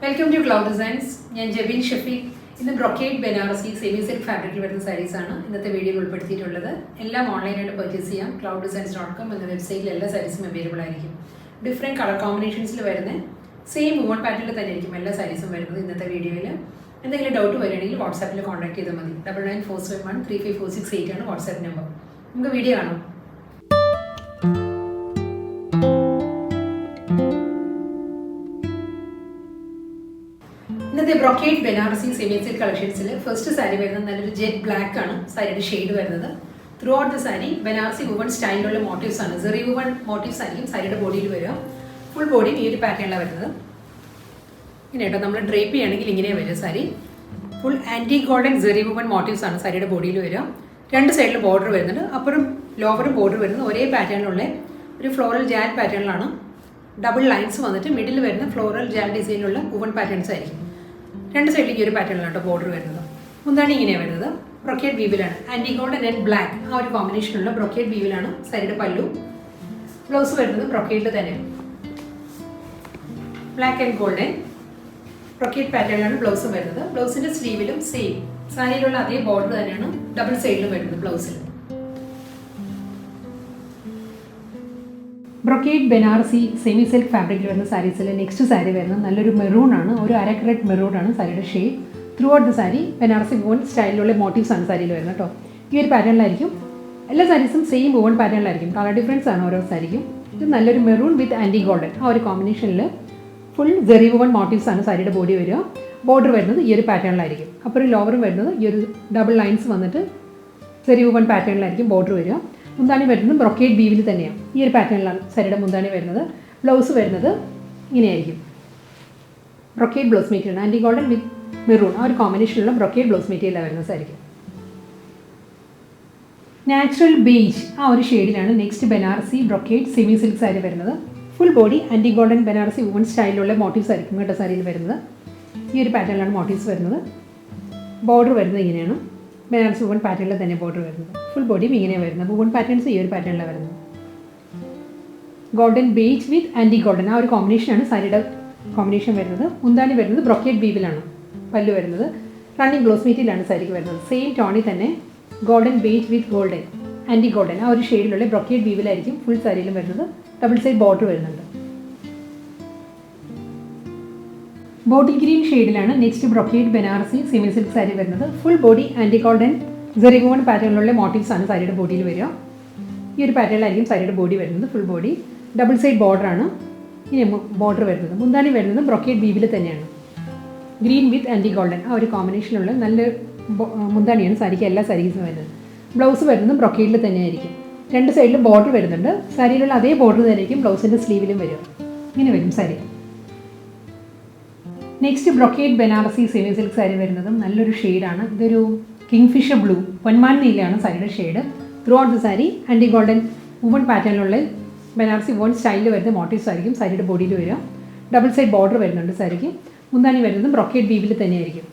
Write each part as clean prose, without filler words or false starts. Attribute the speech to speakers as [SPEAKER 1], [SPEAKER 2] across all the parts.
[SPEAKER 1] Welcome to Cloud Designs. I am Jabin Shafiq. In the Brocade Banarasi Silk fabric sarees in the video will put it online and purchase clouddesigns.com and the website all sarees available. Different color combinations same one pattern all sarees in the video. And then doubt to WhatsApp contact 9947135468 WhatsApp number. Video the Brocade Banarasi Silk collections first saree is jet black saree shade throughout the saree Banarasi woven style motifs zari woven motifs saree body full body ee pattern la varunathu ingane nammal drape cheyanenkil ingane varum saree full antique golden zari woven motifs saree body il varum rendu side il border varunundu appuram lower border varunnu ore pattern ulle oru floral jal pattern lana double lines vannittu middle varuna floral jal design ulla woven patterns aayirikkum രണ്ട് സൈഡിലേക്ക് ഒരു പാറ്റേണിലാണ് border വരുന്നത്. മുന്താണി ഇങ്ങനെയാണ് വരുന്നത്. Brocade വീവിലാണ്. Antique golden and black ആ ഒരു കോമ്പിനേഷനുള്ള ബ്രൊക്കേഡ് വീവിലാണ് സാരിയുടെ പല്ലു. ബ്ലൗസ് വരുന്നത് ബ്രൊക്കേഡിൽ തന്നെ. ബ്ലാക്ക് ആൻഡ് ഗോൾഡൻ ബ്രൊക്കേഡ് പാറ്റേണിലാണ് ബ്ലൗസും വരുന്നത്. ബ്ലൗസിൻ്റെ സ്ലീവിലും സെയിം സാരിയിലുള്ള അതേ ബോർഡർ തന്നെയാണ് ഡബിൾ സൈഡിലും വരുന്നത് ബ്ലൗസിൽ. Brocade Banarasi semi-silk fabric sarees next saree is maroon or aracred maroon saree shade. Throughout the saree, Banarasi woven style motifs on saree. This pattern is all sarees same woven pattern. Color difference is saree. This is maroon with antique golden. Our combination full zari woven motifs on saree body. Border is pattern. Upper lower double lines zari woven pattern border. മുന്താണി വരുന്നത് brocade വീവിൽ തന്നെയാണ്. ഈ ഒരു പാറ്റേണിലാണ് സാരിയുടെ മുന്താണി വരുന്നത്. Blouse വരുന്നത് ഇങ്ങനെയായിരിക്കും. Brocade blouse material anti golden വിത്ത് മെറൂൺ ആ ഒരു കോമ്പിനേഷനുള്ള ബ്രൊക്കേഡ് ബ്ലൗസ് മെറ്റീരിയലാണ് വരുന്നത് സാരിക്ക്. നാച്ചുറൽ ബേജ് ആ ഒരു ഷെയ്ഡിലാണ് next Banarasi brocade semi silk sari വരുന്നത്. Full body antique golden Banarasi woven സ്റ്റൈലിലുള്ള മോട്ടീവ്സ് ആയിരിക്കും കേട്ടോ സാരിയിൽ വരുന്നത്. ഈ ഒരു പാറ്റേണിലാണ് മോട്ടീവ്സ് വരുന്നത്. ബോർഡർ വരുന്നത് ഇങ്ങനെയാണ്. ബനാറസി വുമൺ പാറ്റേണിൽ തന്നെ ബോർഡർ വരുന്നത്. ഫുൾ ബോഡിയും ഇങ്ങനെയാണ് വരുന്നത്. വുമൺ പാറ്റേൺസ് ഈ ഒരു പാറ്റേണിലാണ് വരുന്നത്. ഗോൾഡൻ ബേജ് വിത്ത് ആൻറ്റി ഗോൾഡൻ ആ ഒരു കോമ്പിനേഷനാണ് സാരിയുടെ കോമ്പിനേഷൻ വരുന്നത്. മുന്താണി വരുന്നത് ബ്രൊക്കേഡ് വീവിലാണ് പല്ലു വരുന്നത്. റണ്ണിങ് ഗ്ലോസ് മെറ്റീരിയലാണ് സാരിക്ക് വരുന്നത്. സെയിം ടോണിൽ തന്നെ ഗോൾഡൻ ബേജ് വിത്ത് ഗോൾഡൻ ആൻറ്റി ഗോൾഡൻ ആ ഒരു ഷെയ്ഡിലുള്ള ബ്രൊക്കേഡ് വീവിലായിരിക്കും ഫുൾ സാരിയിലും വരുന്നത്. ഡബിൾ സൈഡ് ബോർഡർ വരുന്നുണ്ട്. ബോട്ടിൽ ഗ്രീൻ ഷെയ്ഡിലാണ് next brocade Banarasi semi silk sari വരുന്നത്. Full body antique golden zari woven പാറ്റേണിലുള്ള മോട്ടീവ്സ് ആണ് സാരിയുടെ ബോഡിയിൽ വരിക. ഈ ഒരു പാറ്റേണിലായിരിക്കും സാരിയുടെ ബോഡി വരുന്നത്. ഫുൾ ബോഡി ഡബിൾ സൈഡ് ബോർഡറാണ് ഇനി ബോർഡർ വരുന്നത്. മുന്താണി വരുന്നത് ബ്രൊക്കേഡ് വീവിൽ തന്നെയാണ്. ഗ്രീൻ വിത്ത് ആൻറ്റി ഗോൾഡൻ ആ ഒരു കോമ്പിനേഷനുള്ള നല്ല മുന്താണിയാണ് സാരിക്ക് എല്ലാ സാരീസും വരുന്നത്. ബ്ലൗസ് വരുന്നത് ബ്രൊക്കേഡിൽ തന്നെയായിരിക്കും. രണ്ട് സൈഡിലും ബോർഡർ വരുന്നുണ്ട്. സാരിയിലുള്ള അതേ ബോർഡർ തന്നെയായിരിക്കും ബ്ലൗസിൻ്റെ സ്ലീവിലും വരിക. ഇങ്ങനെ വരും സാരി. Next brocade Banarasi semi silk sari വരുന്നതും നല്ലൊരു ഷെയ്ഡാണ്. ഇതൊരു കിങ്ഫിഷർ ബ്ലൂ പൊന്മാൻ നീലയാണ് സാരിയുടെ shade. Throughout the sari antique golden woven പാറ്റേണിലുള്ള ബനാറസി വുമൺ സ്റ്റൈലിൽ വരുന്ന മോട്ടീവ്സ് ആയിരിക്കും സാരിയുടെ ബോഡിയിൽ വരിക. ഡബിൾ സൈഡ് ബോർഡർ വരുന്നുണ്ട് സാരിക്ക്. മുന്താണി വരുന്നത് ബ്രൊക്കേഡ് വീവിൽ തന്നെയായിരിക്കും.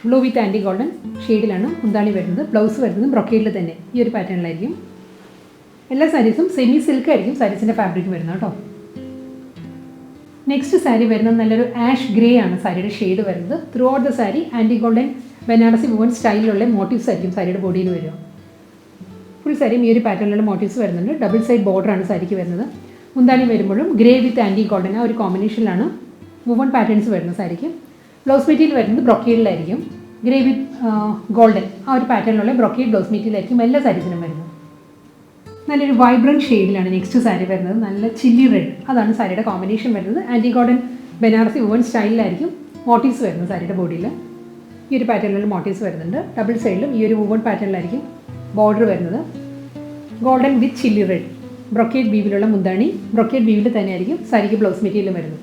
[SPEAKER 1] ബ്ലൂ വിത്ത് ആൻറ്റി ഗോൾഡൻ ഷെയ്ഡിലാണ് മുന്താണി വരുന്നത്. ബ്ലൗസ് വരുന്നത് ബ്രൊക്കേഡിൽ തന്നെ ഈ ഒരു പാറ്റേണിലായിരിക്കും. എല്ലാ സാരീസും സെമി സിൽക്ക് ആയിരിക്കും സാരീസിൻ്റെ ഫാബ്രിക് വരുന്നത് കേട്ടോ. നെക്സ്റ്റ് സാരി വരുന്നത് നല്ലൊരു ആഷ് ഗ്രേ ആണ് സാരിയുടെ ഷെയ്ഡ് വരുന്നത്. Throughout the sari antique golden Banarasi woven സ്റ്റൈലിലുള്ള മോട്ടീവ്സ് ആയിരിക്കും സാരിയുടെ ബോഡിയിൽ വരിക. ഫുൾ സാരിയും ഈ ഒരു പാറ്റേണിലുള്ള മോട്ടീവ്സ് വരുന്നുണ്ട്. ഡബിൾ സൈഡ് ബോർഡറാണ് സാരിക്ക് വരുന്നത്. മുന്താണി വരുമ്പോഴും ഗ്രേ വിത്ത് ആൻറ്റി ഗോൾഡൻ ആ ഒരു കോമ്പിനേഷനിലാണ് വുമൺ പാറ്റേൺസ് വരുന്നത് സാരിക്ക്. ബ്ലൗസ് മെറ്റീരിയൽ വരുന്നത് ബ്രൊക്കേഡിലായിരിക്കും. ഗ്രേ വിത്ത് ഗോൾഡൻ ആ ഒരു പാറ്റേണിലുള്ള ബ്രൊക്കേഡ് ബ്ലൗസ് മെറ്റീരിയൽ ആയിരിക്കും എല്ലാ സാരീസിനും വരുന്നത്. നല്ലൊരു വൈബ്രൻറ്റ് ഷെയ്ഡിലാണ് നെക്സ്റ്റ് സാരി വരുന്നത്. നല്ല ചില്ലി റെഡ് അതാണ് സാരിയുടെ കോമ്പിനേഷൻ വരുന്നത്. ആൻറ്റി ഗോൾഡൻ ബനാറസി വുമൺ സ്റ്റൈലിലായിരിക്കും മോട്ടീവ്സ് വരുന്നത് സാരിയുടെ ബോഡിയിൽ. ഈ ഒരു പാറ്റേണിലുള്ള മോട്ടീവ്സ് വരുന്നുണ്ട്. ഡബിൾ സൈഡിലും ഈ ഒരു വുമൺ പാറ്റേണിലായിരിക്കും ബോർഡർ വരുന്നത്. Golden with chilli red brocade വീവിലുള്ള മുന്താണി ബ്രൊക്കേഡ് വീവിൽ തന്നെയായിരിക്കും സാരിക്ക് ബ്ലൗസ് മെറ്റീരിയലും വരുന്നത്.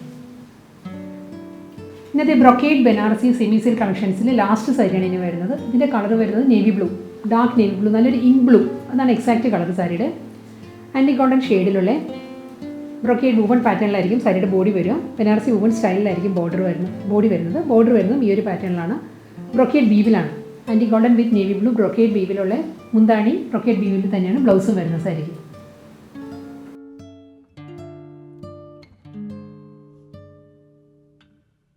[SPEAKER 1] ഇന്നത്തെ ബ്രൊക്കേഡ് ബനാറസി സെമി സിൽക്ക് കളക്ഷൻസിൽ ലാസ്റ്റ് സാരിയാണ് ഇനി വരുന്നത്. ഇതിൻ്റെ കളർ വരുന്നത് navy blue, dark navy blue, നല്ലൊരു ഇങ്ക് ബ്ലൂ അതാണ് എക്സാക്റ്റ് കളർ സാരിയുടെ. ആൻറ്റി ഗോൾഡൻ ഷെയ്ഡിലുള്ള ബ്രൊക്കേഡ് വുമൺ പാറ്റേണിലായിരിക്കും സാരിയുടെ ബോഡി വരിക. ബനാറസി വുമൺ സ്റ്റൈലിലായിരിക്കും ബോർഡർ വരുന്നത്. ബോർഡർ വരുന്നതും ഈ ഒരു പാറ്റേണിലാണ്. ബ്രൊക്കേഡ് വീവിലാണ്. ആൻറ്റി ഗോൾഡൻ വിത്ത് നേവി ബ്ലൂ ബ്രൊക്കേഡ് വീവിലുള്ള മുന്താണി ബ്രൊക്കേഡ് വീവിൽ തന്നെയാണ് ബ്ലൗസും വരുന്നത് സാരിക്ക്.